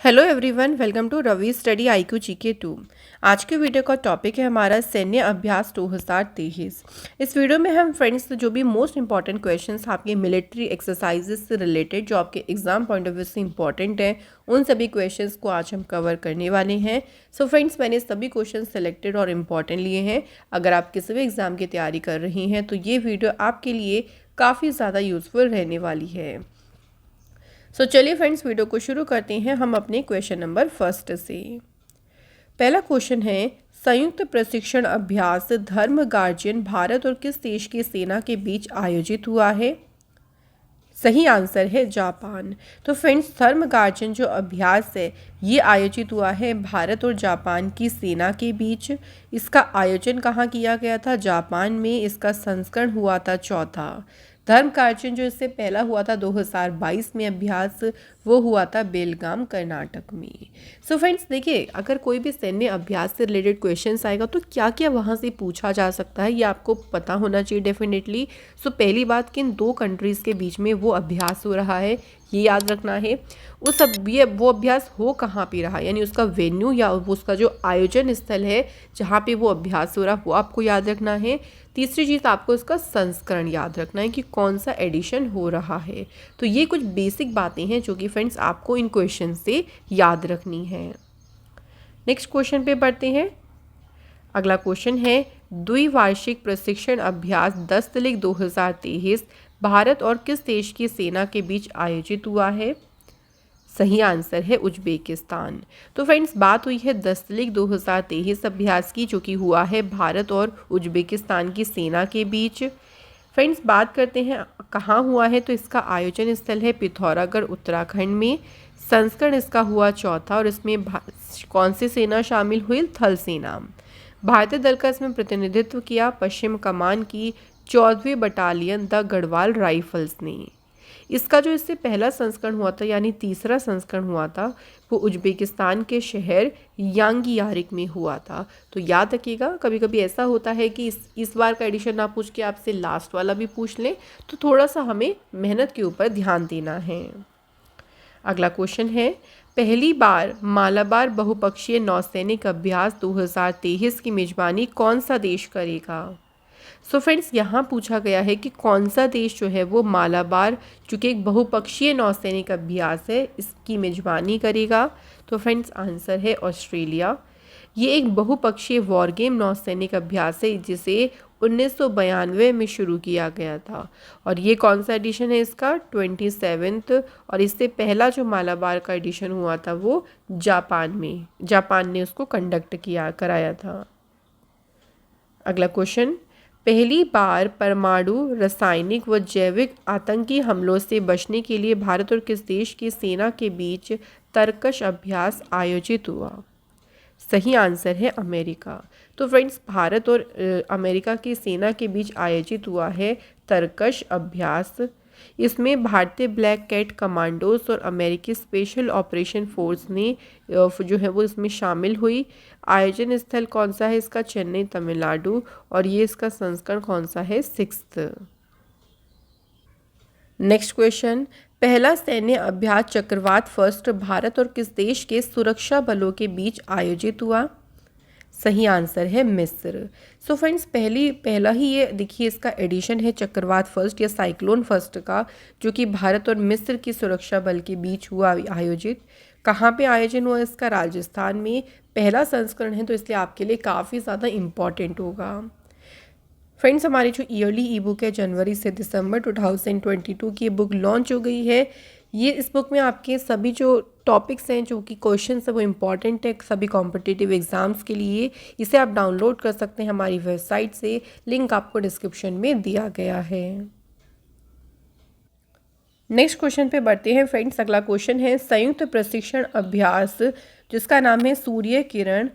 Hello everyone, welcome to Ravi study IQ GK 2। आज के video का टॉपिक है हमारा सैन्य अभ्यास 2023। इस वीडियो में हम फ्रेंड्स जो भी मोस्ट इंपॉर्टेंट क्वेश्चंस आपके मिलिट्री एक्सरसाइजेस से रिलेटेड जो आपके एग्जाम पॉइंट ऑफ व्यू से इंपॉर्टेंट हैं उन सभी क्वेश्चंस को आज हम कवर करने वाले हैं। सो फ्रेंड्स, मैंने सभी क्वेश्चन सेलेक्टेड और इम्पॉर्टेंट लिए हैं। अगर आप किसी भी एग्ज़ाम की तैयारी कर रही हैं तो ये वीडियो आपके लिए काफ़ी ज़्यादा यूज़फुल रहने वाली है। चलिए फ्रेंड्स, वीडियो को शुरू करते हैं हम अपने क्वेश्चन नंबर फर्स्ट से। पहला क्वेश्चन है, संयुक्त प्रशिक्षण अभ्यास धर्म गार्जियन भारत और किस देश की सेना के बीच आयोजित हुआ है? सही आंसर है जापान। तो फ्रेंड्स, धर्म गार्जियन जो अभ्यास है ये आयोजित हुआ है भारत और जापान की सेना के बीच। इसका आयोजन कहाँ किया गया था? जापान में। इसका संस्करण हुआ था चौथा। धर्म गार्जियन जो इससे पहला हुआ था 2022 में अभ्यास, वो हुआ था बेलगाम कर्नाटक में। सो फ्रेंड्स देखिए, अगर कोई भी सैन्य अभ्यास से रिलेटेड क्वेश्चंस आएगा तो क्या क्या वहाँ से पूछा जा सकता है ये आपको पता होना चाहिए डेफिनेटली। सो पहली बात, किन दो कंट्रीज़ के बीच में वो अभ्यास हो रहा है ये याद रखना है। वो अभ्यास हो कहाँ पे रहा, यानी उसका वेन्यू या उसका जो आयोजन स्थल है जहाँ पे वो अभ्यास हो रहा वो आपको याद रखना है। तीसरी चीज़, आपको इसका संस्करण याद रखना है कि कौन सा एडिशन हो रहा है। तो ये कुछ बेसिक बातें हैं जो कि फ्रेंड्स आपको इन क्वेश्चन से याद रखनी है। नेक्स्ट क्वेश्चन पे बढ़ते हैं। अगला क्वेश्चन है, द्विवार्षिक प्रशिक्षण अभ्यास 10/2023 भारत और किस देश की सेना के बीच आयोजित हुआ है? सही आंसर है उज्बेकिस्तान। तो फ्रेंड्स, बात हुई है 10/2023 अभ्यास की, जो कि हुआ है भारत और उज्बेकिस्तान की सेना के बीच। फ्रेंड्स, बात करते हैं कहाँ हुआ है, तो इसका आयोजन स्थल है पिथौरागढ़ उत्तराखंड में। संस्करण इसका हुआ चौथा और इसमें कौन सी सेना शामिल हुई? थल सेना। भारतीय दल का इसमें प्रतिनिधित्व किया पश्चिम कमान की 14वीं बटालियन द गढ़वाल राइफल्स ने। इसका जो इससे पहला संस्करण हुआ था, यानी तीसरा संस्करण हुआ था, वो उज्बेकिस्तान के शहर यांगियारिक में हुआ था। तो याद रखिएगा, कभी कभी ऐसा होता है कि इस बार का एडिशन ना पूछ के आपसे लास्ट वाला भी पूछ लें, तो थोड़ा सा हमें मेहनत के ऊपर ध्यान देना है। अगला क्वेश्चन है, पहली बार मालाबार बहुपक्षीय नौसैनिक अभ्यास 2023 की मेजबानी कौन सा देश करेगा? सो फ्रेंड्स, यहाँ पूछा गया है कि कौन सा देश जो है वो मालाबार, जो कि एक बहुपक्षीय नौसैनिक अभ्यास है, इसकी मेजबानी करेगा। तो फ्रेंड्स, आंसर है ऑस्ट्रेलिया। ये एक बहुपक्षीय वॉर गेम नौसैनिक अभ्यास है जिसे 1992 में शुरू किया गया था। और ये कौन सा एडिशन है इसका? 27th। और इससे पहला जो मालाबार का एडिशन हुआ था वो जापान ने उसको कंडक्ट कराया था। अगला क्वेश्चन, पहली बार परमाणु, रासायनिक व जैविक आतंकी हमलों से बचने के लिए भारत और किस देश की सेना के बीच तरकश अभ्यास आयोजित हुआ? सही आंसर है अमेरिका। तो फ्रेंड्स, भारत और अमेरिका की सेना के बीच आयोजित हुआ है तरकश अभ्यास। इसमें भारतीय ब्लैक कैट कमांडोज और अमेरिकी स्पेशल ऑपरेशन फोर्स ने जो है वो इसमें शामिल हुई। आयोजन स्थल कौन सा है इसका? चेन्नई, तमिलनाडु। और ये इसका संस्करण कौन सा है? 6th। नेक्स्ट क्वेश्चन, पहला सैन्य अभ्यास चक्रवात फर्स्ट भारत और किस देश के सुरक्षा बलों के बीच आयोजित हुआ? सही आंसर है मिस्र। सो फ्रेंड्स, पहला ही ये देखिए इसका एडिशन है चक्रवात फर्स्ट या साइक्लोन फर्स्ट का, जो कि भारत और मिस्र की सुरक्षा बल के बीच हुआ आयोजित। कहाँ पे आयोजन हुआ इसका? राजस्थान में। पहला संस्करण है तो इसलिए आपके लिए काफ़ी ज़्यादा इम्पॉर्टेंट होगा। फ्रेंड्स, हमारी जो ईयरली ई बुक है जनवरी से दिसंबर 2022 की बुक लॉन्च हो गई है। ये इस बुक में आपके सभी जो टॉपिक्स हैं, जो कि क्वेश्चन है, वो इम्पॉर्टेंट है सभी कॉम्पिटिटिव एग्जाम्स के लिए। इसे आप डाउनलोड कर सकते हैं हमारी वेबसाइट से, लिंक आपको डिस्क्रिप्शन में दिया गया है। नेक्स्ट क्वेश्चन पे बढ़ते हैं फ्रेंड्स। अगला क्वेश्चन है, संयुक्त प्रशिक्षण अभ्यास जिसका नाम है सूर्य किरण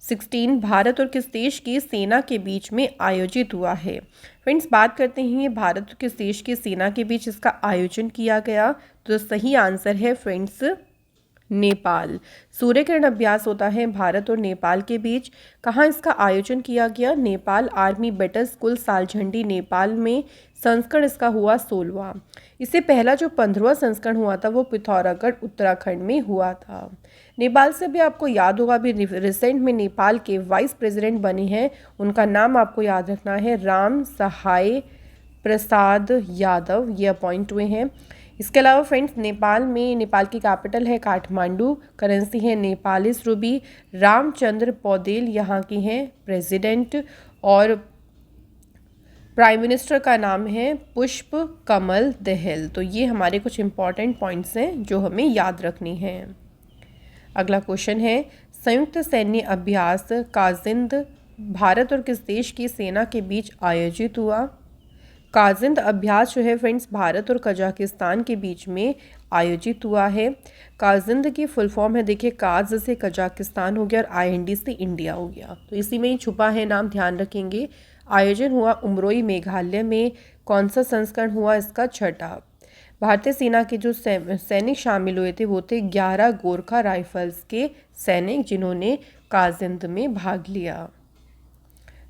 16 भारत और किस देश की सेना के बीच में आयोजित हुआ है? फ्रेंड्स, बात करते हैं ये भारत और किस देश की सेना के बीच इसका आयोजन किया गया। तो सही आंसर है फ्रेंड्स नेपाल। सूर्य किरण अभ्यास होता है भारत और नेपाल के बीच। कहाँ इसका आयोजन किया गया? Nepal army battle school Saljhandi Nepal में। संस्करण इसका हुआ 16वां। इससे पहला जो 15वां संस्करण हुआ था वो पिथौरागढ़ उत्तराखंड में हुआ था। नेपाल से भी आपको याद होगा, अभी रिसेंट में नेपाल के वाइस प्रेसिडेंट बने हैं, उनका नाम आपको याद रखना है, राम सहाय प्रसाद यादव, ये अपॉइंट हुए हैं। इसके अलावा फ्रेंड्स नेपाल में, नेपाल की कैपिटल है काठमांडू, करेंसी है नेपालिस रूबी, रामचंद्र पौडेल यहाँ की हैं प्रेसिडेंट, और प्राइम मिनिस्टर का नाम है पुष्प कमल दहल। तो ये हमारे कुछ इंपॉर्टेंट पॉइंट्स हैं जो हमें याद रखनी हैं। अगला क्वेश्चन है, संयुक्त सैन्य अभ्यास काजिंद भारत और किस देश की सेना के बीच आयोजित हुआ? काजिंद अभ्यास जो है फ्रेंड्स भारत और कजाकिस्तान के बीच में आयोजित हुआ है। काजिंद की फुल फॉर्म है, देखिए, काज से कजाकिस्तान हो गया और IND से इंडिया हो गया, तो इसी में ही छुपा है नाम, ध्यान रखेंगे। आयोजन हुआ उमरोई मेघालय में। कौन सा संस्करण हुआ? इसका 6वां। भारतीय सेना के जो सैनिक शामिल हुए थे वो थे 11 गोरखा राइफल्स के सैनिक, जिन्होंने काजिंद में भाग लिया।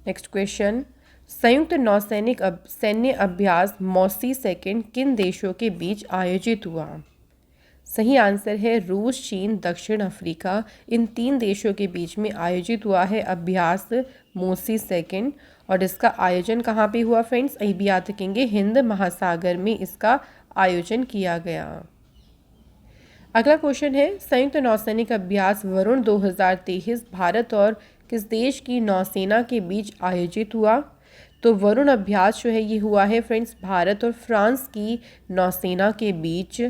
नेक्स्ट क्वेश्चन, संयुक्त नौसैनिक सैन्य अभ्यास मौसी सेकंड किन देशों के बीच आयोजित हुआ? सही आंसर है रूस, चीन, दक्षिण अफ्रीका, इन 3 देशों के बीच में आयोजित हुआ है अभ्यास मौसी सेकंड। और इसका आयोजन कहाँ पे हुआ फ्रेंड्स? यही भी याद रखेंगे, हिंद महासागर में इसका आयोजन किया गया। अगला क्वेश्चन है, संयुक्त नौसैनिक अभ्यास वरुण 2023 भारत और किस देश की नौसेना के बीच आयोजित हुआ? तो वरुण अभ्यास जो है ये हुआ है फ्रेंड्स भारत और फ्रांस की नौसेना के बीच।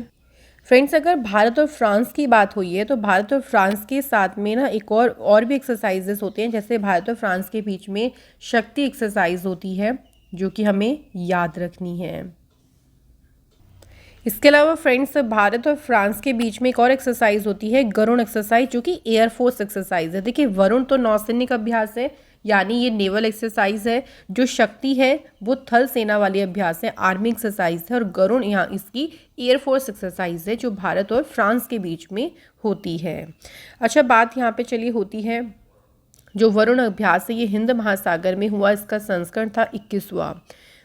फ्रेंड्स, अगर भारत और फ्रांस की बात हुई है तो भारत और फ्रांस के साथ में ना एक और भी एक्सरसाइजेस होते हैं, जैसे भारत और फ्रांस के बीच में शक्ति एक्सरसाइज होती है जो कि हमें याद रखनी है। इसके अलावा फ्रेंड्स, भारत और फ्रांस के बीच में एक और एक्सरसाइज होती है गरुण एक्सरसाइज, जो कि एयरफोर्स एक्सरसाइज है। देखिए, वरुण तो नौसैनिक अभ्यास है, यानी ये नेवल एक्सरसाइज है। जो शक्ति है वो थल सेना वाली अभ्यास है, आर्मी एक्सरसाइज है। और गरुण यहाँ इसकी एयरफोर्स एक्सरसाइज है जो भारत और फ्रांस के बीच में होती है। अच्छा, बात यहाँ पे चलिए होती है, जो वरुण अभ्यास है ये हिंद महासागर में हुआ, इसका संस्करण था 21वां।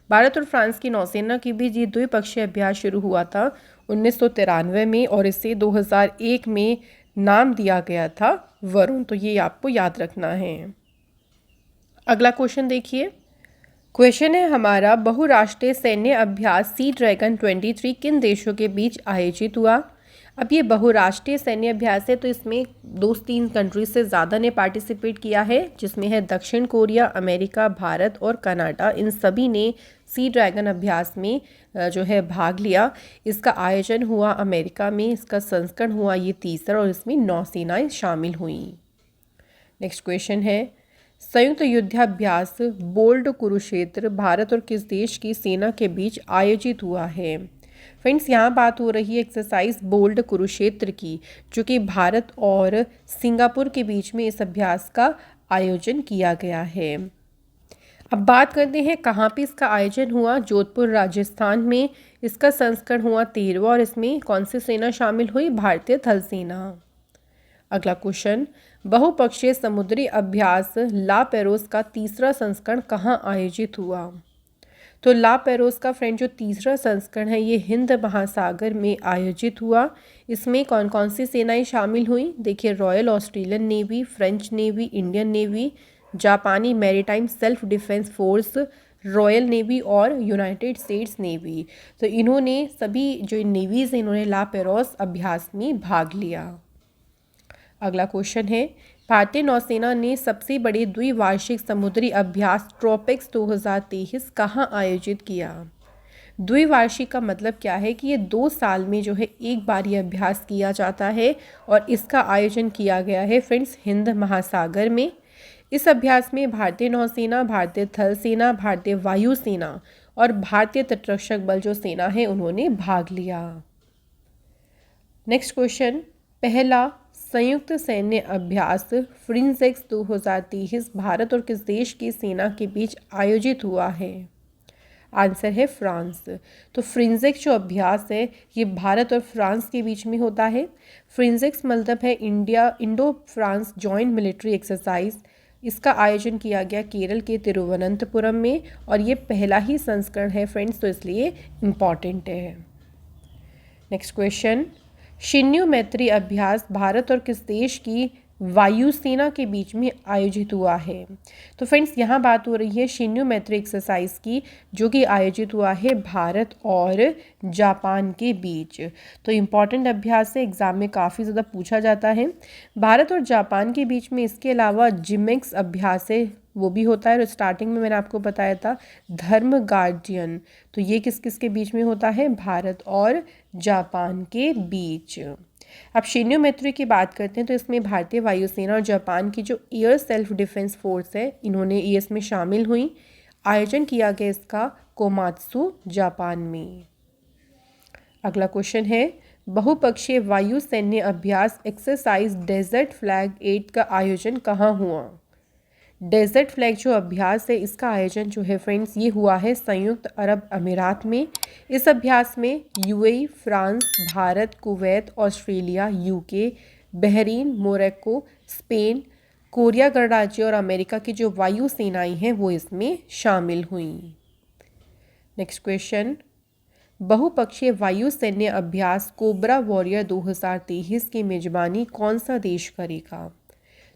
भारत और फ्रांस की नौसेना के बीच ये द्विपक्षीय अभ्यास शुरू हुआ था 1993 में, और इसे 2001 में नाम दिया गया था वरुण। तो ये आपको याद रखना है। अगला क्वेश्चन देखिए, क्वेश्चन है हमारा, बहुराष्ट्रीय सैन्य अभ्यास सी ड्रैगन 23 किन देशों के बीच आयोजित हुआ? अब ये बहुराष्ट्रीय सैन्य अभ्यास है तो इसमें 2-3 कंट्रीज से ज़्यादा ने पार्टिसिपेट किया है, जिसमें है दक्षिण कोरिया, अमेरिका, भारत और कनाडा। इन सभी ने सी ड्रैगन अभ्यास में जो है भाग लिया। इसका आयोजन हुआ अमेरिका में, इसका संस्करण हुआ ये 3रा, और इसमें 9 सेनाएं शामिल हुई। नेक्स्ट क्वेश्चन है, संयुक्त युद्धाभ्यास बोल्ड कुरुक्षेत्र भारत और किस देश की सेना के बीच आयोजित हुआ है? फ्रेंड्स, यहाँ बात हो रही है एक्सरसाइज बोल्ड कुरुक्षेत्र की, जो कि भारत और सिंगापुर के बीच में इस अभ्यास का आयोजन किया गया है। अब बात करते हैं कहाँ पे इसका आयोजन हुआ। जोधपुर राजस्थान में इसका संस्करण हुआ 13वां, और इसमें कौन सी सेना शामिल हुई? भारतीय थल सेना। अगला क्वेश्चन, बहुपक्षीय समुद्री अभ्यास ला पेरोस का 3रा संस्करण कहाँ आयोजित हुआ? तो ला पेरोस का फ्रेंड जो 3रा संस्करण है ये हिंद महासागर में आयोजित हुआ। इसमें कौन कौन सी सेनाएं शामिल हुई? देखिए, royal Australian navy, French navy, Indian navy, जापानी maritime self defence force, royal navy और यूनाइटेड स्टेट्स नेवी। तो इन्होंने सभी जो नेवीज़ हैं इन्होंने ला पेरोस अभ्यास में भाग लिया। अगला क्वेश्चन है, भारतीय नौसेना ने सबसे बड़े द्विवार्षिक समुद्री अभ्यास ट्रोपिक्स 2023 कहाँ आयोजित किया? द्विवार्षिक का मतलब क्या है कि ये 2 साल में जो है एक बार ये अभ्यास किया जाता है, और इसका आयोजन किया गया है फ्रेंड्स हिंद महासागर में। इस अभ्यास में भारतीय नौसेना, भारतीय थल सेना, भारतीय वायुसेना और भारतीय तटरक्षक बल जो सेना है उन्होंने भाग लिया। नेक्स्ट क्वेश्चन, पहला संयुक्त सैन्य अभ्यास फ्रिंजेक्स 2023 भारत और किस देश की सेना के बीच आयोजित हुआ है? आंसर है फ्रांस। तो फ्रिंजेक्स जो अभ्यास है ये भारत और फ्रांस के बीच में होता है। फ्रिंजेक्स मतलब है Indo France joint military exercise. इसका आयोजन किया गया केरल के तिरुवनंतपुरम में और ये पहला ही संस्करण है फ्रेंड्स, तो इसलिए इम्पॉर्टेंट है। नेक्स्ट क्वेश्चन, शिन्यू मैत्री अभ्यास भारत और किस देश की वायुसेना के बीच में आयोजित हुआ है? तो फ्रेंड्स यहाँ बात हो रही है शिन्यू मैत्री एक्सरसाइज की, जो कि आयोजित हुआ है भारत और जापान के बीच। तो इम्पॉर्टेंट अभ्यास से एग्जाम में काफ़ी ज़्यादा पूछा जाता है। भारत और जापान के बीच में इसके अलावा जिमेक्स अभ्यास है, वो भी होता है। और स्टार्टिंग में मैंने आपको बताया था धर्म गार्जियन, तो ये किस किस के बीच में होता है? भारत और जापान के बीच। अब शिन्यू मैत्री की बात करते हैं तो इसमें भारतीय वायुसेना और जापान की जो एयर सेल्फ डिफेंस फोर्स है, इन्होंने ये इसमें शामिल हुई। आयोजन किया गया इसका कोमात्सु जापान में। अगला क्वेश्चन है, बहुपक्षीय वायु सैन्य अभ्यास एक्सरसाइज डेजर्ट फ्लैग 8 का आयोजन कहाँ हुआ? डेजर्ट फ्लैग जो अभ्यास है, इसका आयोजन जो है फ्रेंड्स, ये हुआ है संयुक्त अरब अमीरात में। इस अभ्यास में UAE, France, Bharat, Kuwait, Australia, UK, Bahrain, Morocco, Spain, Korea गणराज्य और अमेरिका की जो वायु सेनाएं हैं वो इसमें शामिल हुई। नेक्स्ट क्वेश्चन, बहुपक्षीय वायु सैन्य अभ्यास कोबरा वॉरियर 2023 की मेजबानी कौन सा देश करेगा?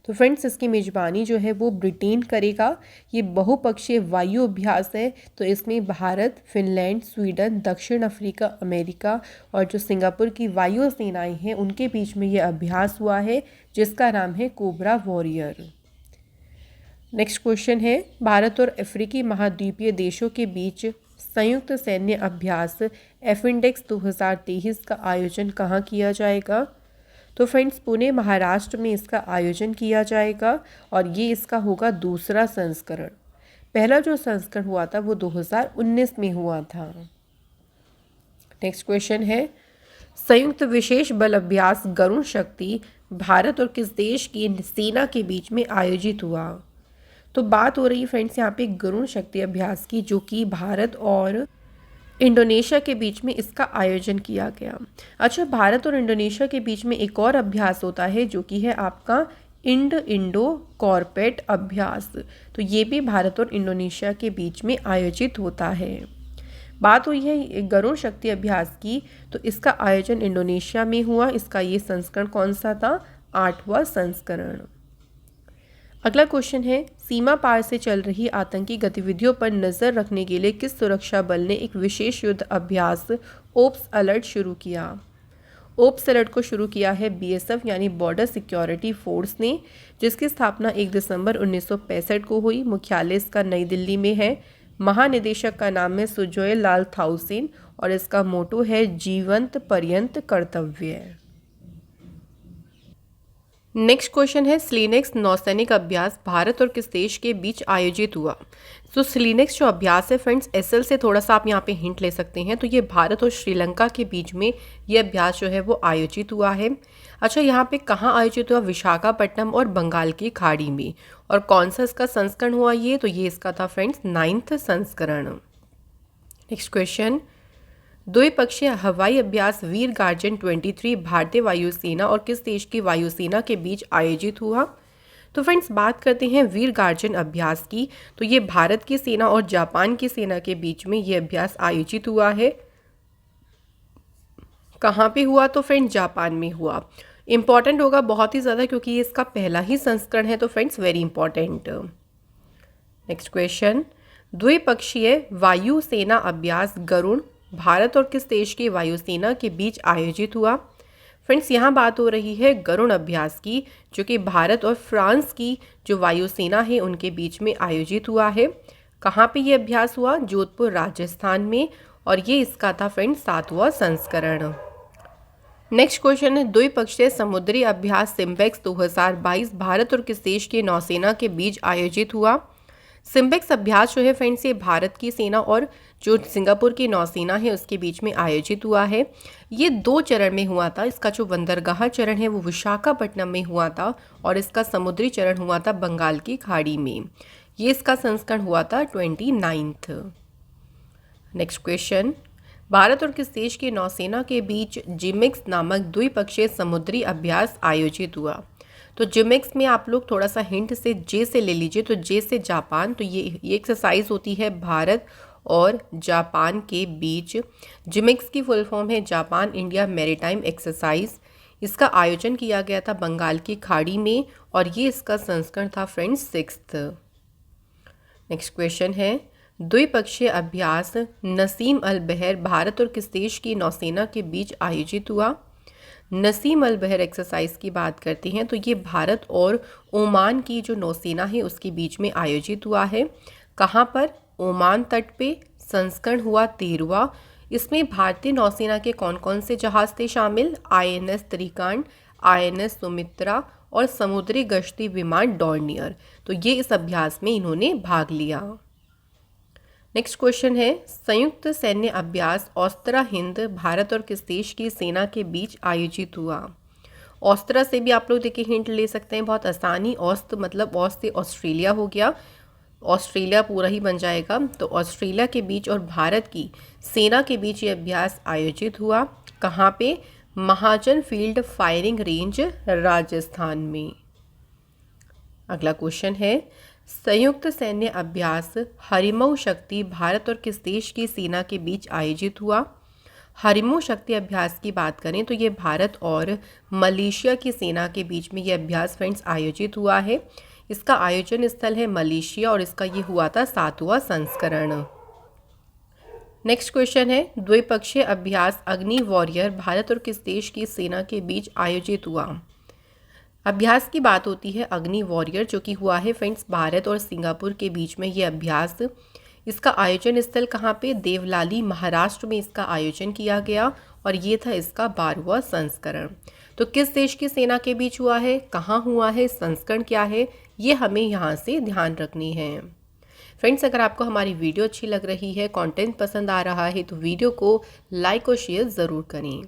तो फ्रेंड्स इसकी मेजबानी जो है वो ब्रिटेन करेगा। ये बहुपक्षीय वायु अभ्यास है, तो इसमें भारत, फिनलैंड, स्वीडन, दक्षिण अफ्रीका, अमेरिका और जो सिंगापुर की वायु सेनाएं हैं उनके बीच में ये अभ्यास हुआ है, जिसका नाम है कोबरा वॉरियर। नेक्स्ट क्वेश्चन है, भारत और अफ्रीकी महाद्वीपीय देशों के बीच संयुक्त सैन्य अभ्यास एफिंडेक्स 2023 का आयोजन कहाँ किया जाएगा? तो फ्रेंड्स पुणे महाराष्ट्र में इसका आयोजन किया जाएगा और ये इसका होगा दूसरा संस्करण। पहला जो संस्करण हुआ था वो 2019 में हुआ था। नेक्स्ट क्वेश्चन है, संयुक्त विशेष बल अभ्यास गरुण शक्ति भारत और किस देश की सेना के बीच में आयोजित हुआ? तो बात हो रही है फ्रेंड्स यहाँ पे गरुण शक्ति अभ्यास की, जो कि भारत और इंडोनेशिया के बीच में इसका आयोजन किया गया। अच्छा, भारत और इंडोनेशिया के बीच में एक और अभ्यास होता है जो कि है आपका इंडो कॉर्पेट अभ्यास। तो ये भी भारत और इंडोनेशिया के बीच में आयोजित होता है। बात हुई है गरुण शक्ति अभ्यास की, तो इसका आयोजन इंडोनेशिया में हुआ। इसका ये संस्करण कौन सा था? 8वां संस्करण। अगला क्वेश्चन है, सीमा पार से चल रही आतंकी गतिविधियों पर नज़र रखने के लिए किस सुरक्षा बल ने एक विशेष युद्ध अभ्यास ओप्स अलर्ट शुरू किया? ओप्स अलर्ट को शुरू किया है बीएसएफ यानी बॉर्डर सिक्योरिटी फोर्स ने, जिसकी स्थापना 1 दिसंबर 1965 को हुई। मुख्यालय इसका नई दिल्ली में है। महानिदेशक का नाम है सुजोय लाल थाउसेन और इसका मोटो है जीवंत पर्यंत कर्तव्य। नेक्स्ट क्वेश्चन है, स्लीनेक्स नौसैनिक अभ्यास भारत और किस देश के बीच आयोजित हुआ? तो स्लीनेक्स जो अभ्यास है फ्रेंड्स, एसएल से थोड़ा सा आप यहाँ पे हिंट ले सकते हैं। तो ये भारत और श्रीलंका के बीच में ये अभ्यास जो है वो आयोजित हुआ है। अच्छा, यहाँ पे कहाँ आयोजित हुआ? विशाखापट्टनम और बंगाल की खाड़ी में। और कौन सा इसका संस्करण हुआ ये? तो ये इसका था फ्रेंड्स 9वां संस्करण। नेक्स्ट क्वेश्चन, द्विपक्षीय हवाई अभ्यास वीर गार्जन 23 भारतीय वायुसेना और किस देश की वायुसेना के बीच आयोजित हुआ? तो फ्रेंड्स बात करते हैं वीर गार्जन अभ्यास की, तो ये भारत की सेना और जापान की सेना के बीच में ये अभ्यास आयोजित हुआ है। कहाँ पे हुआ? तो फ्रेंड्स जापान में हुआ। इंपॉर्टेंट होगा बहुत ही ज़्यादा क्योंकि ये इसका पहला ही संस्करण है, तो friends very important. Next question, द्विपक्षीय वायु सेना अभ्यास गरुण भारत और किस देश की वायुसेना के बीच आयोजित हुआ? फ्रेंड्स यहाँ बात हो रही है गरुण अभ्यास की, जो कि भारत और फ्रांस की जो वायुसेना है उनके बीच में आयोजित हुआ है। कहाँ पे ये अभ्यास हुआ? जोधपुर राजस्थान में, और ये इसका था फ्रेंड्स 7वां संस्करण। नेक्स्ट क्वेश्चन है, द्विपक्षीय समुद्री अभ्यास सिम्बेक्स 2022 भारत और किस देश की नौसेना के बीच आयोजित हुआ? सिम्बेक्स अभ्यास जो है फ्रेंड्स, ये भारत की सेना और जो सिंगापुर की नौसेना है उसके बीच में आयोजित हुआ है। ये 2 चरण में हुआ था। इसका जो बंदरगाह चरण है वो विशाखापट्टनम में हुआ था और इसका समुद्री चरण हुआ था बंगाल की खाड़ी में। ये इसका संस्करण हुआ था 29वां। नेक्स्ट क्वेश्चन, भारत और किस देश की नौसेना के बीच जिमेक्स नामक द्विपक्षीय समुद्री अभ्यास आयोजित हुआ? तो जिमिक्स में आप लोग थोड़ा सा हिंट से जे से ले लीजिए, तो जे से जापान, तो ये एक्सरसाइज होती है भारत और जापान के बीच। जिमिक्स की फुल फॉर्म है जापान इंडिया मैरीटाइम एक्सरसाइज। इसका आयोजन किया गया था बंगाल की खाड़ी में और ये इसका संस्करण था फ्रेंड्स 6th। नेक्स्ट क्वेश्चन है, द्विपक्षीय अभ्यास नसीम अल बहर भारत और किस देश की नौसेना के बीच आयोजित हुआ? नसीम अल बहर एक्सरसाइज की बात करते हैं तो ये भारत और ओमान की जो नौसेना है उसके बीच में आयोजित हुआ है। कहाँ पर? ओमान तट पे। संस्करण हुआ 13वां। इसमें भारतीय नौसेना के कौन कौन से जहाज थे शामिल? INS त्रिकांड, INS सुमित्रा और समुद्री गश्ती विमान डॉर्नियर। तो ये इस अभ्यास में इन्होंने भाग लिया। नेक्स्ट क्वेश्चन है, संयुक्त सैन्य अभ्यास ऑस्त्रा हिंद भारत और किस देश की सेना के बीच आयोजित हुआ? ऑस्त्रा से भी आप लोग देखिए हिंट ले सकते हैं, बहुत आसानी। ऑस्त मतलब ऑस से ऑस्ट्रेलिया हो गया, ऑस्ट्रेलिया पूरा ही बन जाएगा। तो ऑस्ट्रेलिया के बीच और भारत की सेना के बीच ये अभ्यास आयोजित हुआ। कहाँ पे? महाजन फील्ड फायरिंग रेंज राजस्थान में। अगला क्वेश्चन है, संयुक्त सैन्य अभ्यास हरिमऊ शक्ति भारत और किस देश की सेना के बीच आयोजित हुआ? हरिमऊ शक्ति अभ्यास की बात करें तो ये भारत और मलेशिया की सेना के बीच में ये अभ्यास फ्रेंड्स आयोजित हुआ है। इसका आयोजन स्थल है मलेशिया और इसका ये हुआ था 7वां संस्करण। नेक्स्ट क्वेश्चन है, द्विपक्षीय अभ्यास अग्नि वॉरियर भारत और किस देश की सेना के बीच आयोजित हुआ? अभ्यास की बात होती है अग्नि वॉरियर, जो कि हुआ है फ्रेंड्स भारत और सिंगापुर के बीच में ये अभ्यास। इसका आयोजन स्थल कहाँ पे? देवलाली महाराष्ट्र में इसका आयोजन किया गया और ये था इसका 12वां संस्करण। तो किस देश की सेना के बीच हुआ है, कहाँ हुआ है, संस्करण क्या है, ये हमें यहाँ से ध्यान रखनी है। फ्रेंड्स, अगर आपको हमारी वीडियो अच्छी लग रही है, कंटेंट पसंद आ रहा है तो वीडियो को लाइक और शेयर ज़रूर करें।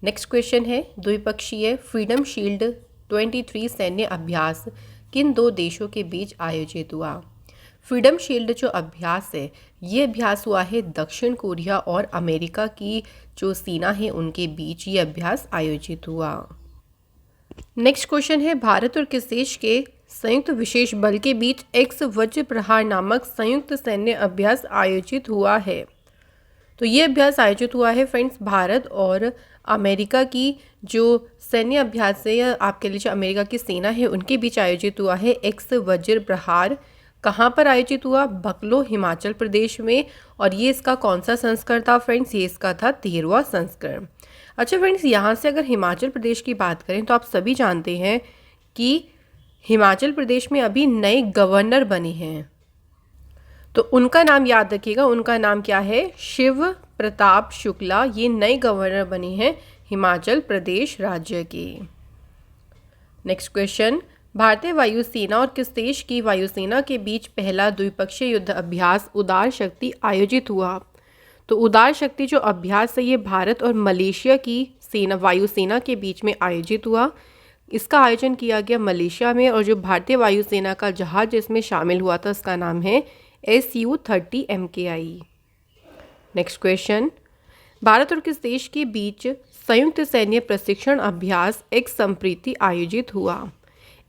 नेक्स्ट क्वेश्चन है, द्विपक्षीय फ्रीडम शील्ड 23 सैन्य अभ्यास किन दो देशों के बीच आयोजित हुआ? फ्रीडम शील्ड जो अभ्यास है ये अभ्यास हुआ है दक्षिण कोरिया और अमेरिका की जो सेना है उनके बीच ये अभ्यास आयोजित हुआ। नेक्स्ट क्वेश्चन है, भारत और किस देश के संयुक्त विशेष बल के बीच एक्स वज्र प्रहार नामक संयुक्त सैन्य अभ्यास आयोजित हुआ है? तो ये अभ्यास आयोजित हुआ है फ्रेंड्स भारत और अमेरिका की जो सैन्य अभ्यास है, या आपके लिए जो अमेरिका की सेना है उनके बीच आयोजित हुआ है एक्स वज्र प्रहार। कहाँ पर आयोजित हुआ? बकलो हिमाचल प्रदेश में। और ये इसका कौन सा संस्करण था फ्रेंड्स? ये इसका था 13वां संस्करण। अच्छा फ्रेंड्स, यहाँ से अगर हिमाचल प्रदेश की बात करें तो आप सभी जानते हैं कि हिमाचल प्रदेश में अभी नए गवर्नर बने हैं, तो उनका नाम याद रखिएगा। उनका नाम क्या है? शिव प्रताप शुक्ला। ये नए गवर्नर बने हैं हिमाचल प्रदेश राज्य के। नेक्स्ट क्वेश्चन, भारतीय वायुसेना और किस देश की वायुसेना के बीच पहला द्विपक्षीय युद्ध अभ्यास उदार शक्ति आयोजित हुआ? तो उदार शक्ति जो अभ्यास है ये भारत और मलेशिया की सेना वायुसेना के बीच में आयोजित हुआ। इसका आयोजन किया गया मलेशिया में और जो भारतीय वायुसेना का जहाज इसमें शामिल हुआ था उसका नाम है SU-30 MKI। Next question, Bharat और किस देश के बीच संयुक्त सैन्य प्रशिक्षण अभ्यास एक संप्रीति आयोजित हुआ?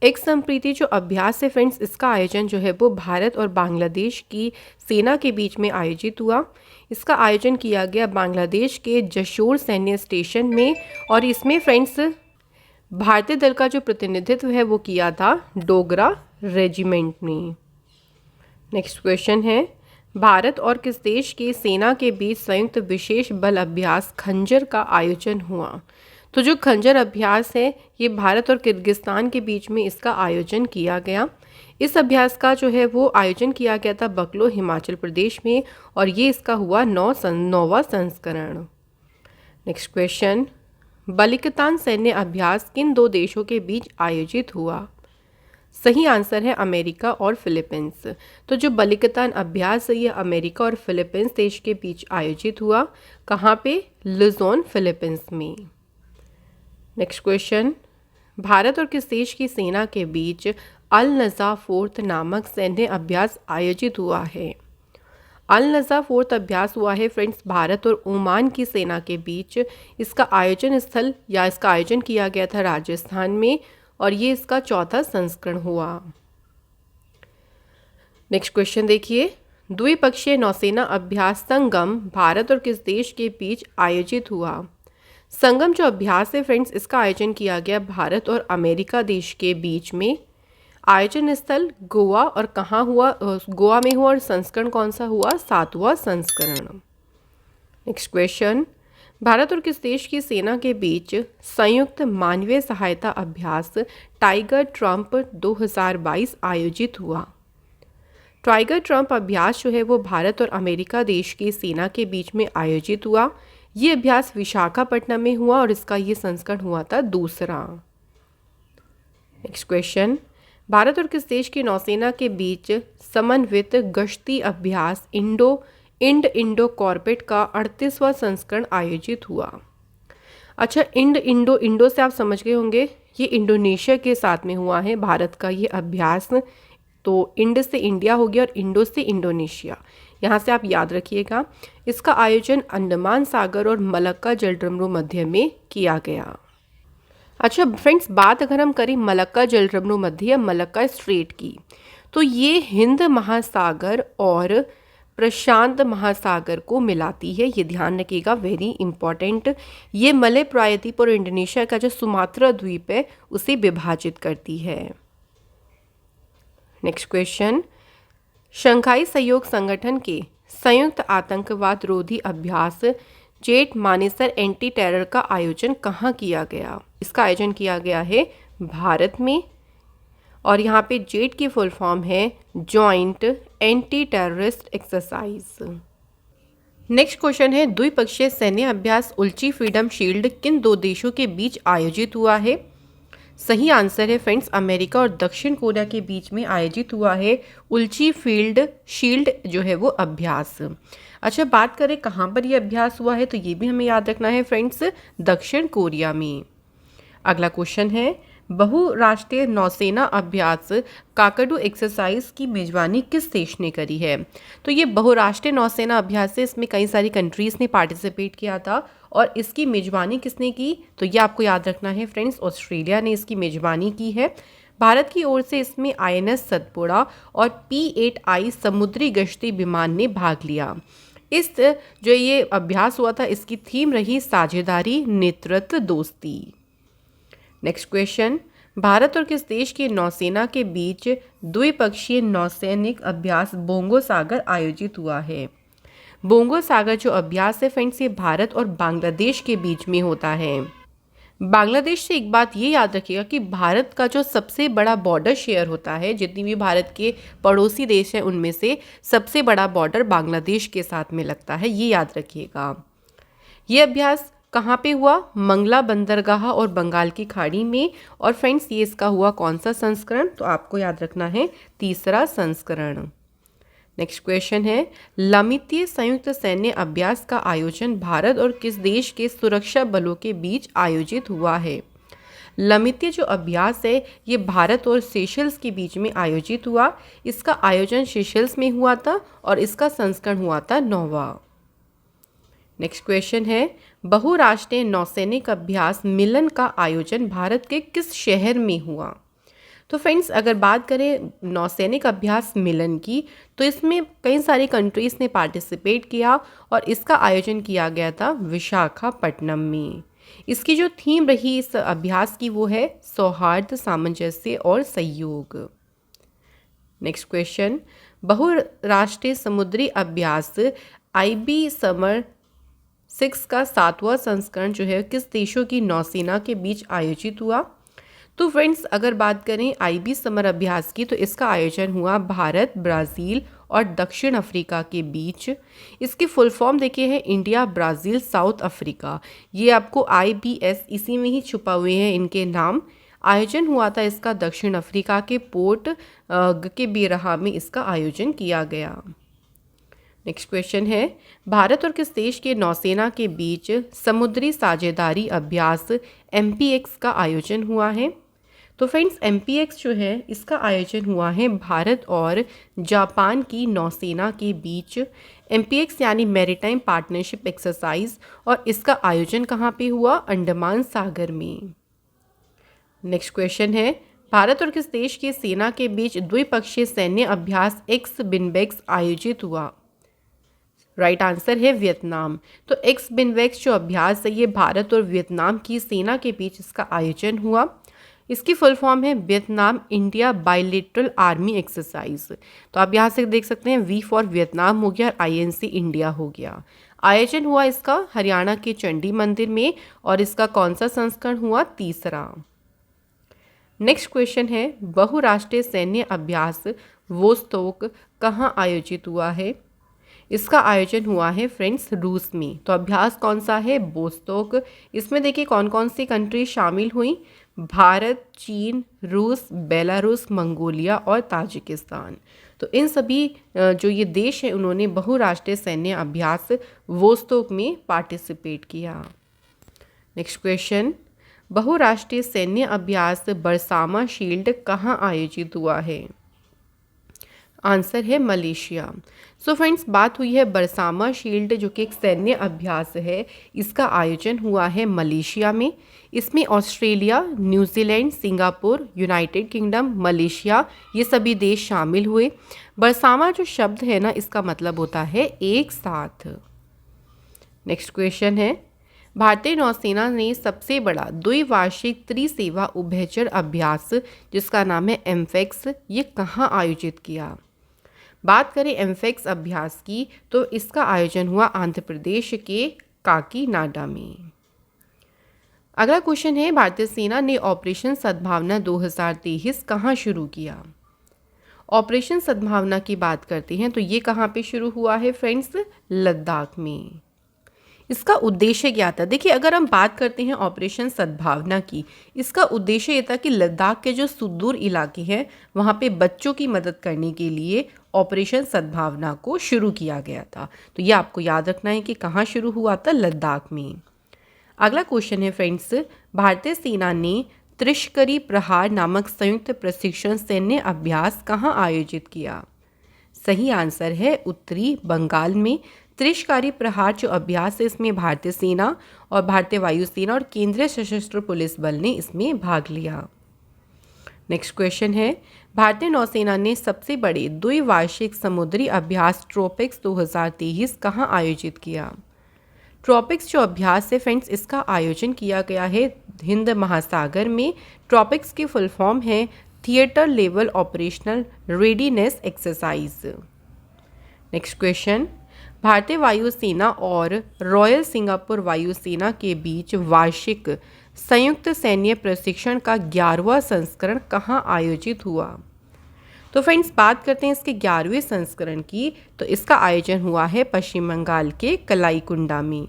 एक संप्रीति जो अभ्यास है फ्रेंड्स इसका आयोजन जो है वो भारत और बांग्लादेश की सेना के बीच में आयोजित हुआ। इसका आयोजन किया गया बांग्लादेश के जशोर सैन्य स्टेशन में और इसमें फ्रेंड्स भारतीय दल का जो प्रतिनिधित्व है वो किया था डोगरा रेजिमेंट ने। नेक्स्ट क्वेश्चन है, भारत और किस देश की सेना के बीच संयुक्त विशेष बल अभ्यास खंजर का आयोजन हुआ? तो जो खंजर अभ्यास है ये भारत और किर्गिस्तान के बीच में इसका आयोजन किया गया। इस अभ्यास का जो है वो आयोजन किया गया था बकलो हिमाचल प्रदेश में और ये इसका हुआ 9वां संस्करण। नेक्स्ट क्वेश्चन, बलिकतान सैन्य अभ्यास किन दो देशों के बीच आयोजित हुआ? सही आंसर है अमेरिका और फिलीपींस। तो जो बलिकतान अभ्यास है ये अमेरिका और फिलीपींस देश के बीच आयोजित हुआ। कहाँ पे? लुजोन फिलीपींस में। नेक्स्ट क्वेश्चन, भारत और किस देश की सेना के बीच अल नज़ा फोर्थ नामक सैन्य अभ्यास आयोजित हुआ है? अल नज़ा फोर्थ अभ्यास हुआ है फ्रेंड्स भारत और ओमान की सेना के बीच। इसका आयोजन स्थल या इसका आयोजन किया गया था राजस्थान में और ये इसका चौथा संस्करण हुआ। नेक्स्ट क्वेश्चन देखिए, द्विपक्षीय नौसेना अभ्यास संगम भारत और किस देश के बीच आयोजित हुआ? संगम जो अभ्यास है फ्रेंड्स, इसका आयोजन किया गया भारत और अमेरिका देश के बीच में। आयोजन स्थल गोवा, और कहाँ हुआ? गोवा में हुआ, और संस्करण कौन सा हुआ? 7वां संस्करण। नेक्स्ट क्वेश्चन, भारत और किस देश की सेना के बीच संयुक्त मानवीय सहायता अभ्यास टाइगर ट्रम्प 2022 आयोजित हुआ? टाइगर ट्रम्प अभ्यास जो है वो भारत और अमेरिका देश की सेना के बीच में आयोजित हुआ। ये अभ्यास विशाखापट्टनम में हुआ और इसका ये संस्करण हुआ था 2रा। नेक्स्ट क्वेश्चन, भारत और किस देश की नौसेना के बीच समन्वित गश्ती अभ्यास इंडो कॉर्बेट का 38वां संस्करण आयोजित हुआ? अच्छा, इंडो से आप समझ गए होंगे, ये इंडोनेशिया के साथ में हुआ है भारत का ये अभ्यास। तो इंड से इंडिया हो गया और इंडो से इंडोनेशिया, यहाँ से आप याद रखिएगा। इसका आयोजन अंडमान सागर और मलक्का जलरमरू मध्य में किया गया। अच्छा फ्रेंड्स, बात अगर हम करें मलक्का जलरमरू मध्य या मलक्का स्ट्रेट की, तो ये हिंद महासागर और प्रशांत महासागर को मिलाती है, ये ध्यान रखिएगा, वेरी इंपॉर्टेंट। ये मलय प्रायद्वीप और इंडोनेशिया का जो सुमात्रा द्वीप है उसे विभाजित करती है। नेक्स्ट क्वेश्चन, शंघाई सहयोग संगठन के संयुक्त आतंकवाद रोधी अभ्यास जेट मानेसर एंटी टेरर का आयोजन कहाँ किया गया? इसका आयोजन किया गया है भारत में, और यहाँ पे जेट की फुल फॉर्म है joint anti terrorist exercise. Next question है, द्विपक्षीय सैन्य अभ्यास उल्ची फ्रीडम शील्ड किन दो देशों के बीच आयोजित हुआ है? सही आंसर है फ्रेंड्स, अमेरिका और दक्षिण कोरिया के बीच में आयोजित हुआ है उल्ची फील्ड शील्ड जो है वो अभ्यास। अच्छा, बात करें कहाँ पर ये अभ्यास हुआ है, तो ये भी हमें याद रखना है फ्रेंड्स, दक्षिण कोरिया में। अगला क्वेश्चन है, बहुराष्ट्रीय नौसेना अभ्यास काकडू एक्सरसाइज की मेजबानी किस देश ने करी है? तो ये बहुराष्ट्रीय नौसेना अभ्यास है, इसमें कई सारी कंट्रीज़ ने पार्टिसिपेट किया था, और इसकी मेजबानी किसने की? तो ये आपको याद रखना है फ्रेंड्स, ऑस्ट्रेलिया ने इसकी मेजबानी की है। भारत की ओर से इसमें INS सतपुड़ा और P-8I समुद्री गश्ती विमान ने भाग लिया। इस जो ये अभ्यास हुआ था, इसकी थीम रही साझेदारी, नेतृत्व, दोस्ती। नेक्स्ट क्वेश्चन, भारत और किस देश की नौसेना के बीच द्विपक्षीय नौसैनिक अभ्यास बोंगो सागर आयोजित हुआ है? बोंगो सागर जो अभ्यास है फ्रेंड्स, ये भारत और बांग्लादेश के बीच में होता है। बांग्लादेश से एक बात ये याद रखिएगा कि भारत का जो सबसे बड़ा बॉर्डर शेयर होता है, जितनी भी भारत के पड़ोसी देश हैं उनमें से सबसे बड़ा बॉर्डर बांग्लादेश के साथ में लगता है, ये याद रखिएगा। ये अभ्यास कहाँ पे हुआ? मंगला बंदरगाह और बंगाल की खाड़ी में। और फ्रेंड्स, ये इसका हुआ कौन सा संस्करण? तो आपको याद रखना है 3रा संस्करण। नेक्स्ट क्वेश्चन है, लमितीय संयुक्त सैन्य अभ्यास का आयोजन भारत और किस देश के सुरक्षा बलों के बीच आयोजित हुआ है? लमितीय जो अभ्यास है ये भारत और सेशल्स के बीच में आयोजित हुआ। इसका आयोजन सेशल्स में हुआ था और इसका संस्करण हुआ था 9वां। नेक्स्ट क्वेश्चन है, बहुराष्ट्रीय नौसैनिक अभ्यास मिलन का आयोजन भारत के किस शहर में हुआ? तो फ्रेंड्स, अगर बात करें नौसैनिक अभ्यास मिलन की, तो इसमें कई सारी कंट्रीज़ ने पार्टिसिपेट किया और इसका आयोजन किया गया था विशाखापट्टनम में। इसकी जो थीम रही इस अभ्यास की वो है सौहार्द, सामंजस्य और सहयोग। नेक्स्ट क्वेश्चन, बहुराष्ट्रीय समुद्री अभ्यास IB समर 6 का 7वां संस्करण जो है किस देशों की नौसेना के बीच आयोजित हुआ? तो फ्रेंड्स, अगर बात करें IB समर अभ्यास की, तो इसका आयोजन हुआ भारत, ब्राज़ील और दक्षिण अफ्रीका के बीच। इसकी फुल फॉर्म देखिए है इंडिया, ब्राज़ील, साउथ अफ्रीका। ये आपको IBS इसी में ही छुपा हुए हैं इनके नाम। आयोजन हुआ था इसका दक्षिण अफ्रीका के पोर्ट के बेरहा में इसका आयोजन किया गया। नेक्स्ट क्वेश्चन है, भारत और किस देश के नौसेना के बीच समुद्री साझेदारी अभ्यास MPX का आयोजन हुआ है? तो फ्रेंड्स, MPX जो है इसका आयोजन हुआ है भारत और जापान की नौसेना के बीच। MPX यानी मैरीटाइम पार्टनरशिप एक्सरसाइज, और इसका आयोजन कहाँ पे हुआ? अंडमान सागर में। नेक्स्ट क्वेश्चन है, भारत और किस देश की सेना के बीच द्विपक्षीय सैन्य अभ्यास एक्स बिनवेक्स आयोजित हुआ? राइट आंसर है वियतनाम। तो एक्स बिनवेक्स जो अभ्यास है ये भारत और वियतनाम की सेना के बीच इसका आयोजन हुआ। इसकी फुल फॉर्म है Vietnam India bilateral army exercise. तो आप यहाँ से देख सकते हैं वी फॉर वियतनाम हो गया और INC इंडिया हो गया। आयोजन हुआ इसका हरियाणा के चंडी मंदिर में और इसका कौन सा संस्करण हुआ? तीसरा। नेक्स्ट क्वेश्चन है, बहुराष्ट्रीय सैन्य अभ्यास वोस्तोक कहाँ आयोजित हुआ है? इसका आयोजन हुआ है फ्रेंड्स रूस में। तो अभ्यास कौन सा है? वोस्तोक। इसमें देखिए कौन कौन सी कंट्री शामिल हुई? भारत, चीन, रूस, बेलारूस, मंगोलिया और ताजिकिस्तान। तो इन सभी जो ये देश हैं उन्होंने बहुराष्ट्रीय सैन्य अभ्यास वोस्तोक में पार्टिसिपेट किया। नेक्स्ट क्वेश्चन, बहुराष्ट्रीय सैन्य अभ्यास बरसामा शील्ड कहाँ आयोजित हुआ है? आंसर है मलेशिया। सो फ्रेंड्स, बात हुई है बरसामा शील्ड जो कि एक सैन्य अभ्यास है, इसका आयोजन हुआ है मलेशिया में। इसमें Australia, New Zealand, Singapore, United kingdom, Malaysia ये सभी देश शामिल हुए। बरसामा जो शब्द है ना, इसका मतलब होता है एक साथ। नेक्स्ट क्वेश्चन है, भारतीय नौसेना ने सबसे बड़ा द्विवार्षिक त्रिसेवा उभयचर अभ्यास जिसका नाम है एम्फेक्स ये कहाँ आयोजित किया? बात करें एम्फेक्स अभ्यास की तो इसका आयोजन हुआ आंध्र प्रदेश के काकीनाडा में। अगला क्वेश्चन है, भारतीय सेना ने ऑपरेशन सद्भावना 2023 कहाँ शुरू किया? ऑपरेशन सद्भावना की बात करते हैं तो ये कहाँ पे शुरू हुआ है फ्रेंड्स? लद्दाख में। इसका उद्देश्य क्या था? देखिए, अगर हम बात करते हैं ऑपरेशन सद्भावना की, इसका उद्देश्य ये था कि लद्दाख के जो सुदूर इलाके हैं वहाँ पे बच्चों की मदद करने के लिए ऑपरेशन सद्भावना को शुरू किया गया था। तो ये आपको याद रखना है कि कहाँ शुरू हुआ था? लद्दाख में। अगला क्वेश्चन है फ्रेंड्स, भारतीय सेना ने त्रिशकरी प्रहार नामक संयुक्त प्रशिक्षण सैन्य अभ्यास कहाँ आयोजित किया? सही आंसर है उत्तरी बंगाल में। त्रिशकारी प्रहार जो अभ्यास है इसमें भारतीय सेना और भारतीय वायुसेना और केंद्रीय सशस्त्र पुलिस बल ने इसमें भाग लिया। नेक्स्ट क्वेश्चन है, भारतीय नौसेना ने सबसे बड़े द्विवार्षिक समुद्री अभ्यास ट्रोपिक्स 2023 कहाँ आयोजित किया? ट्रॉपिक्स जो अभ्यास है फ्रेंड्स इसका आयोजन किया गया है हिंद महासागर में। ट्रॉपिक्स की फुल फॉर्म है theatre level operational readiness exercise. Next question, भारतीय वायुसेना और रॉयल सिंगापुर वायुसेना के बीच वार्षिक संयुक्त सैन्य प्रशिक्षण का 11वां संस्करण कहाँ आयोजित हुआ? तो फ्रेंड्स, बात करते हैं इसके 11वें संस्करण की तो इसका आयोजन हुआ है पश्चिम बंगाल के कलाईकुंडा में।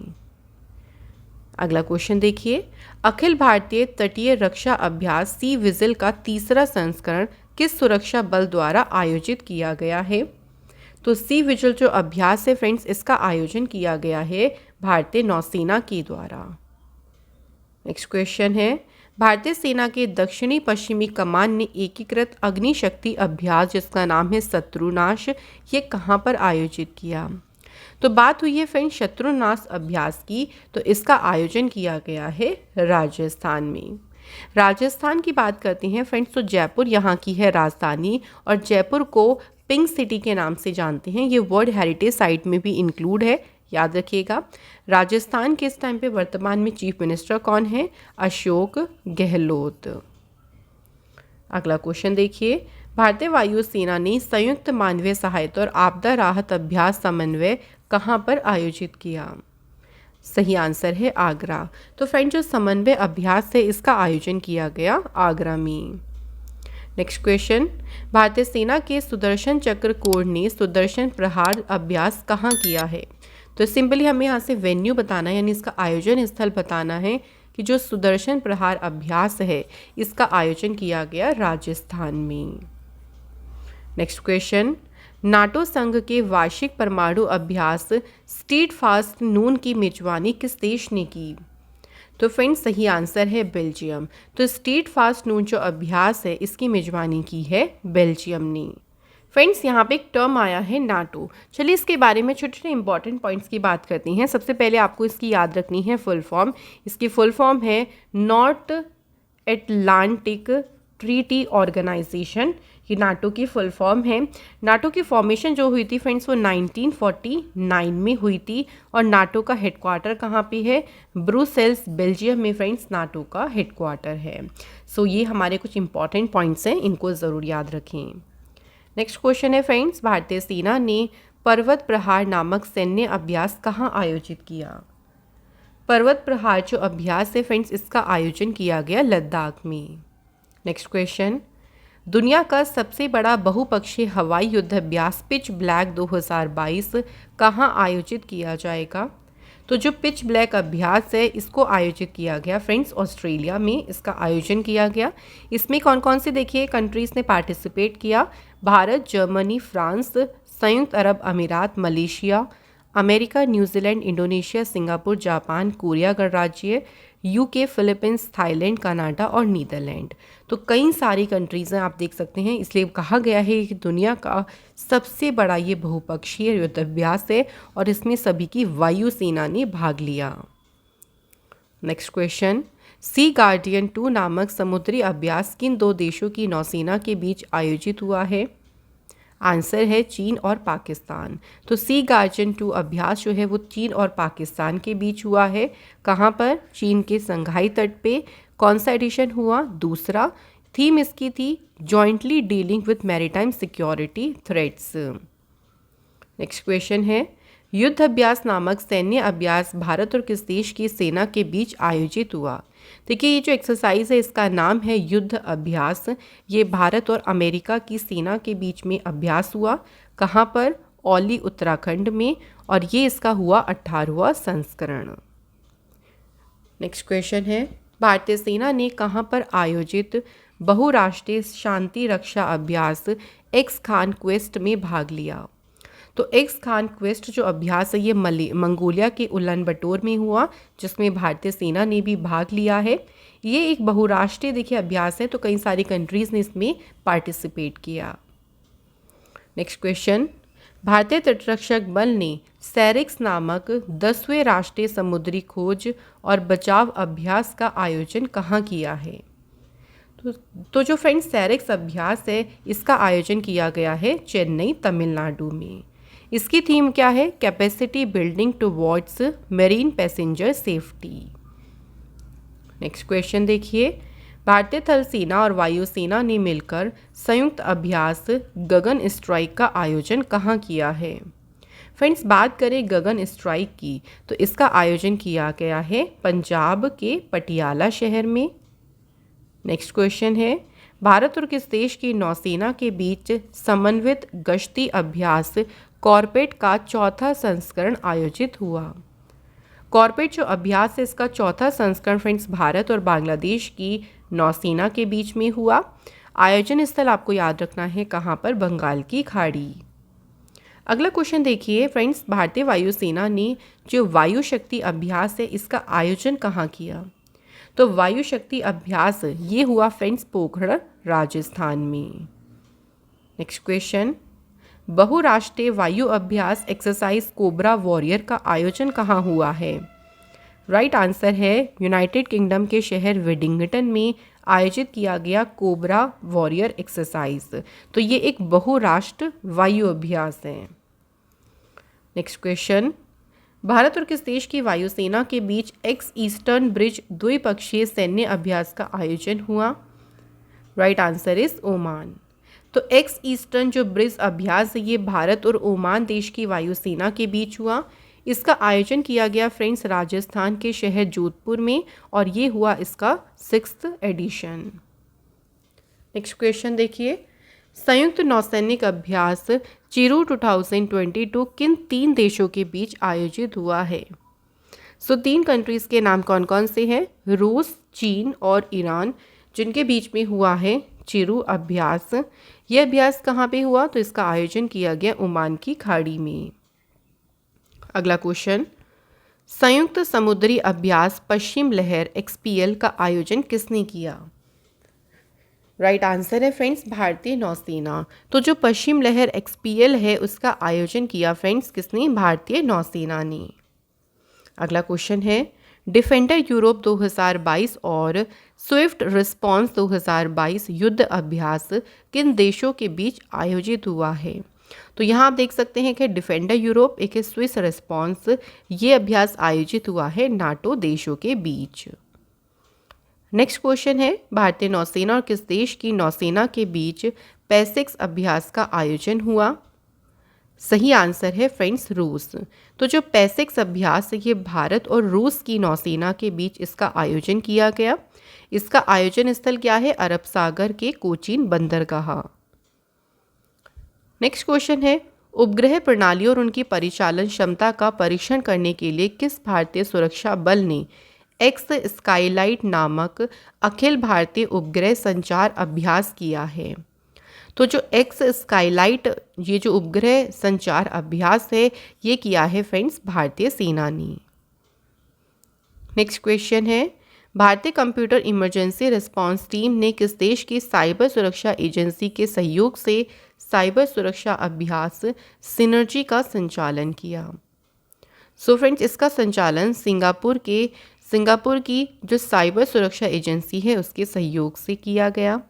अगला क्वेश्चन देखिए, अखिल भारतीय तटीय रक्षा अभ्यास सी विजिल का तीसरा संस्करण किस सुरक्षा बल द्वारा आयोजित किया गया है? तो सी विजिल जो अभ्यास है फ्रेंड्स इसका आयोजन किया गया है भारतीय नौसेना के द्वारा। नेक्स्ट क्वेश्चन है, भारतीय सेना के दक्षिणी पश्चिमी कमान ने एकीकृत अग्निशक्ति अभ्यास जिसका नाम है शत्रुनाश ये कहाँ पर आयोजित किया? तो बात हुई है फ्रेंड्स शत्रुनाश अभ्यास की तो इसका आयोजन किया गया है राजस्थान में। राजस्थान की बात करते हैं फ्रेंड्स तो जयपुर यहाँ की है राजधानी और जयपुर को पिंक सिटी के नाम से जानते हैं। ये वर्ल्ड हेरिटेज साइट में भी इंक्लूड है, याद रखिएगा। राजस्थान के इस टाइम पे वर्तमान में चीफ मिनिस्टर कौन है? अशोक गहलोत। अगला क्वेश्चन देखिए, भारतीय वायुसेना ने संयुक्त मानवीय सहायता और आपदा राहत अभ्यास समन्वय कहाँ पर आयोजित किया? सही आंसर है आगरा। तो फ्रेंड जो समन्वय अभ्यास है इसका आयोजन किया गया आगरा में। नेक्स्ट क्वेश्चन, भारतीय सेना के सुदर्शन चक्र कोर ने सुदर्शन प्रहार अभ्यास कहाँ किया है? तो सिंपली हमें यहाँ से वेन्यू बताना है यानी इसका आयोजन स्थल बताना है कि जो सुदर्शन प्रहार अभ्यास है इसका आयोजन किया गया राजस्थान में। नेक्स्ट क्वेश्चन, नाटो संघ के वार्षिक परमाणु अभ्यास स्टीड फास्ट नून की मेजबानी किस देश ने की? तो फ्रेंड्स सही आंसर है बेल्जियम। तो स्टीड फास्ट नून जो अभ्यास है इसकी मेजबानी की है बेल्जियम ने। फ्रेंड्स यहाँ पे एक टर्म आया है नाटो। चलिए इसके बारे में छोटे छोटे इंपॉर्टेंट पॉइंट्स की बात करते हैं। सबसे पहले आपको इसकी याद रखनी है फुल फॉर्म। इसकी फुल फॉर्म है नॉर्थ एटलांटिक ट्रीटी ऑर्गेनाइजेशन, ये नाटो की फुल फॉर्म है। नाटो की फॉर्मेशन जो हुई थी फ्रेंड्स वो 1949 में हुई थी और नाटो का हेडक्वार्टर कहाँ पे है? ब्रुसेल्स, बेल्जियम में फ्रेंड्स नाटो का हेडक्वार्टर है। सो ये हमारे कुछ इंपॉर्टेंट पॉइंट्स हैं, इनको ज़रूर याद रखें। नेक्स्ट क्वेश्चन है फ्रेंड्स, भारतीय सेना ने पर्वत प्रहार नामक सैन्य अभ्यास कहाँ आयोजित किया? पर्वत प्रहार जो अभ्यास है फ्रेंड्स, इसका आयोजन किया गया लद्दाख में। नेक्स्ट क्वेश्चन, दुनिया का सबसे बड़ा बहुपक्षीय हवाई युद्ध अभ्यास पिच ब्लैक 2022 कहाँ आयोजित किया जाएगा? तो जो पिच ब्लैक अभ्यास है इसको आयोजित किया गया फ्रेंड्स ऑस्ट्रेलिया में, इसका आयोजन किया गया। इसमें कौन कौन से देखिए कंट्रीज़ ने पार्टिसिपेट किया? भारत, जर्मनी, फ्रांस, संयुक्त अरब अमीरात, Malaysia, America, New Zealand, Indonesia, Singapore, Japan, Korea गणराज्य, यूके, फिलीपींस, थाईलैंड, कनाडा और नीदरलैंड। तो कई सारी कंट्रीज़ हैं आप देख सकते हैं, इसलिए कहा गया है कि दुनिया का सबसे बड़ा ये बहुपक्षीय युद्धाभ्यास है और इसमें सभी की वायुसेना ने भाग लिया। नेक्स्ट क्वेश्चन, सी गार्डियन 2 नामक समुद्री अभ्यास किन दो देशों की नौसेना के बीच आयोजित हुआ है? आंसर है चीन और पाकिस्तान। तो सी गार्डियन 2 अभ्यास जो है वो चीन और पाकिस्तान के बीच हुआ है। कहाँ पर? चीन के संघाई तट पे। कौन सा एडिशन हुआ? दूसरा। थीम इसकी थी jointly dealing with maritime security threats. Next question है, युद्ध अभ्यास नामक सैन्य अभ्यास भारत और किस देश की सेना के बीच आयोजित हुआ? देखिए ये जो एक्सरसाइज है इसका नाम है युद्ध अभ्यास। ये भारत और अमेरिका की सेना के बीच में अभ्यास हुआ। कहाँ पर? औली, उत्तराखंड में, और ये इसका हुआ 18वां संस्करण। नेक्स्ट क्वेश्चन है, भारतीय सेना ने कहाँ पर आयोजित बहुराष्ट्रीय शांति रक्षा अभ्यास एक्स खान क्वेस्ट में भाग लिया? तो एक्स खान क्वेस्ट जो अभ्यास है ये मंगोलिया के उलान बटोर में हुआ, जिसमें भारतीय सेना ने भी भाग लिया है। ये एक बहुराष्ट्रीय देखिए अभ्यास है, तो कई सारी कंट्रीज़ ने इसमें पार्टिसिपेट किया। नेक्स्ट क्वेश्चन, भारतीय तटरक्षक बल ने सैरिक्स नामक 10वें राष्ट्रीय समुद्री खोज और बचाव अभ्यास का आयोजन कहाँ किया है? तो जो फ्रेंड्स सैरिक्स अभ्यास है इसका आयोजन किया गया है चेन्नई, तमिलनाडु में। इसकी थीम क्या है? Capacity building towards marine passenger safety. Next question देखिए, भारतीय थल सेना और वायुसेना ने मिलकर संयुक्त अभ्यास गगन स्ट्राइक का आयोजन कहाँ किया है? फ्रेंड्स बात करें गगन स्ट्राइक की तो इसका आयोजन किया गया है पंजाब के पटियाला शहर में। नेक्स्ट क्वेश्चन है, भारत और किस देश की नौसेना के बीच समन्वित गश्ती अभ्यास कॉर्पेट का चौथा संस्करण आयोजित हुआ? कॉर्पेट जो अभ्यास है इसका चौथा संस्करण फ्रेंड्स भारत और बांग्लादेश की नौसेना के बीच में हुआ। आयोजन स्थल आपको याद रखना है कहाँ पर? बंगाल की खाड़ी। अगला क्वेश्चन देखिए फ्रेंड्स, भारतीय वायुसेना ने जो वायु शक्ति अभ्यास है इसका आयोजन कहाँ किया? तो वायु शक्ति अभ्यास ये हुआ फ्रेंड्स पोखरण, राजस्थान में। नेक्स्ट क्वेश्चन, बहुराष्ट्रीय वायु अभ्यास एक्सरसाइज कोबरा वॉरियर का आयोजन कहाँ हुआ है? राइट आंसर है यूनाइटेड किंगडम के शहर वेडिंगटन में आयोजित किया गया कोबरा वॉरियर एक्सरसाइज। तो ये एक बहुराष्ट्र वायु अभ्यास है। नेक्स्ट क्वेश्चन, भारत और किस देश की वायुसेना के बीच एक्स ईस्टर्न ब्रिज द्विपक्षीय सैन्य अभ्यास का आयोजन हुआ? Right answer is Oman. तो एक्स ईस्टर्न जो ब्रिज अभ्यास है ये भारत और ओमान देश की वायुसेना के बीच हुआ। इसका आयोजन किया गया फ्रेंड्स राजस्थान के शहर जोधपुर में और ये हुआ इसका 6th एडिशन। नेक्स्ट क्वेश्चन देखिए, संयुक्त नौसैनिक अभ्यास चिरू 2022 किन 3 देशों के बीच आयोजित हुआ है? सो 3 कंट्रीज़ के नाम कौन कौन से हैं? रूस, चीन और ईरान, जिनके बीच में हुआ है चिरू अभ्यास। यह अभ्यास कहाँ पे हुआ? तो इसका आयोजन किया गया ओमान की खाड़ी में। अगला क्वेश्चन, संयुक्त समुद्री अभ्यास पश्चिम लहर XPL का आयोजन किसने किया? राइट आंसर है फ्रेंड्स भारतीय नौसेना। तो जो पश्चिम लहर XPL है उसका आयोजन किया फ्रेंड्स किसने? भारतीय नौसेना ने। अगला क्वेश्चन है, डिफेंडर यूरोप 2022 और स्विफ्ट रिस्पॉन्स 2022 युद्ध अभ्यास किन देशों के बीच आयोजित हुआ है? तो यहाँ आप देख सकते हैं कि डिफेंडर यूरोप एक स्विस रिस्पॉन्स, ये अभ्यास आयोजित हुआ है नाटो देशों के बीच। नेक्स्ट क्वेश्चन है, भारतीय नौसेना और किस देश की नौसेना के बीच पैसिक्स अभ्यास का आयोजन हुआ? सही आंसर है फ्रेंड्स रूस। तो जो पैसिक्स अभ्यास है ये भारत और रूस की नौसेना के बीच इसका आयोजन किया गया। इसका आयोजन स्थल क्या है? अरब सागर के कोचीन बंदरगाह। नेक्स्ट क्वेश्चन है, उपग्रह प्रणाली और उनकी परिचालन क्षमता का परीक्षण करने के लिए किस भारतीय सुरक्षा बल ने एक्स स्काईलाइट नामक अखिल भारतीय उपग्रह संचार अभ्यास किया है? तो जो एक्स स्काईलाइट ये जो उपग्रह संचार अभ्यास है ये किया है फ्रेंड्स भारतीय सेना ने। नेक्स्ट क्वेश्चन है, भारतीय कंप्यूटर इमरजेंसी रिस्पांस टीम ने किस देश की साइबर सुरक्षा एजेंसी के सहयोग से साइबर सुरक्षा अभ्यास सिनर्जी का संचालन किया? सो फ्रेंड्स इसका संचालन सिंगापुर की जो साइबर सुरक्षा एजेंसी है उसके सहयोग से किया गया।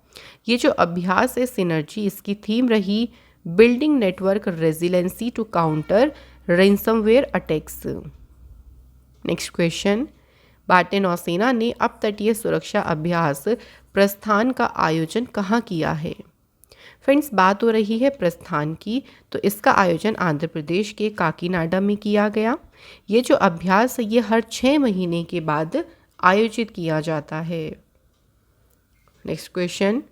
ये जो अभ्यास है सिनर्जी, इसकी थीम रही building network resiliency to counter ransomware attacks. Next question, भारतीय नौसेना ने अपतटीय सुरक्षा अभ्यास प्रस्थान का आयोजन कहाँ किया है? फ्रेंड्स बात हो रही है प्रस्थान की, तो इसका आयोजन आंध्र प्रदेश के काकीनाडा में किया गया। ये जो अभ्यास है ये हर 6 महीने के बाद आयोजित किया जाता है। नेक्स्ट क्वेश्चन,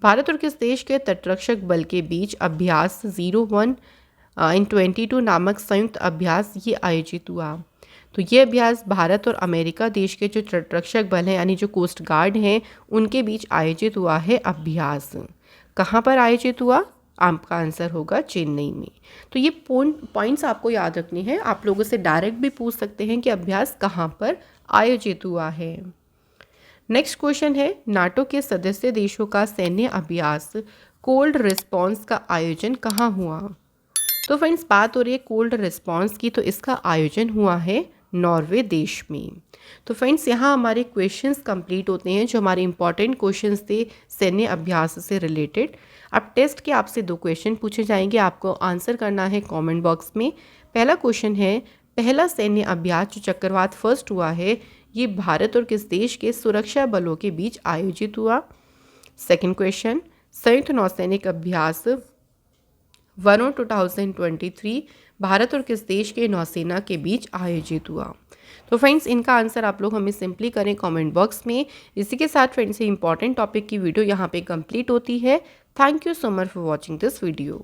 भारत और किस देश के तटरक्षक बल के बीच अभ्यास 01-22 नामक संयुक्त अभ्यास ये आयोजित हुआ? तो ये अभ्यास भारत और अमेरिका देश के जो तटरक्षक बल हैं यानी जो कोस्ट गार्ड हैं उनके बीच आयोजित हुआ है अभ्यास। कहाँ पर आयोजित हुआ? आपका आंसर होगा चेन्नई में। तो ये पॉइंट्स आपको याद रखने हैं। आप लोगों से डायरेक्ट भी पूछ सकते हैं कि अभ्यास कहाँ पर आयोजित हुआ है। नेक्स्ट क्वेश्चन है, नाटो के सदस्य देशों का सैन्य अभ्यास कोल्ड रिस्पॉन्स का आयोजन कहाँ हुआ? तो फ्रेंड्स बात हो रही है कोल्ड रिस्पॉन्स की, तो इसका आयोजन हुआ है नॉर्वे देश में। तो फ्रेंड्स यहाँ हमारे क्वेश्चंस कंप्लीट होते हैं जो हमारे इंपॉर्टेंट क्वेश्चंस थे सैन्य अभ्यास से रिलेटेड। अब टेस्ट के आपसे 2 क्वेश्चन पूछे जाएंगे, आपको आंसर करना है कमेंट बॉक्स में। पहला क्वेश्चन है, पहला सैन्य अभ्यास जो चक्रवात फर्स्ट हुआ है ये भारत और किस देश के सुरक्षा बलों के बीच आयोजित हुआ? सेकेंड क्वेश्चन, संयुक्त नौसैनिक अभ्यास वरुण 2023 भारत और किस देश के नौसेना के बीच आयोजित हुआ? तो फ्रेंड्स इनका आंसर आप लोग हमें सिंपली करें कमेंट बॉक्स में। इसी के साथ फ्रेंड्स ये इंपॉर्टेंट टॉपिक की वीडियो यहाँ पे कंप्लीट होती है। Thank you so much for watching this video.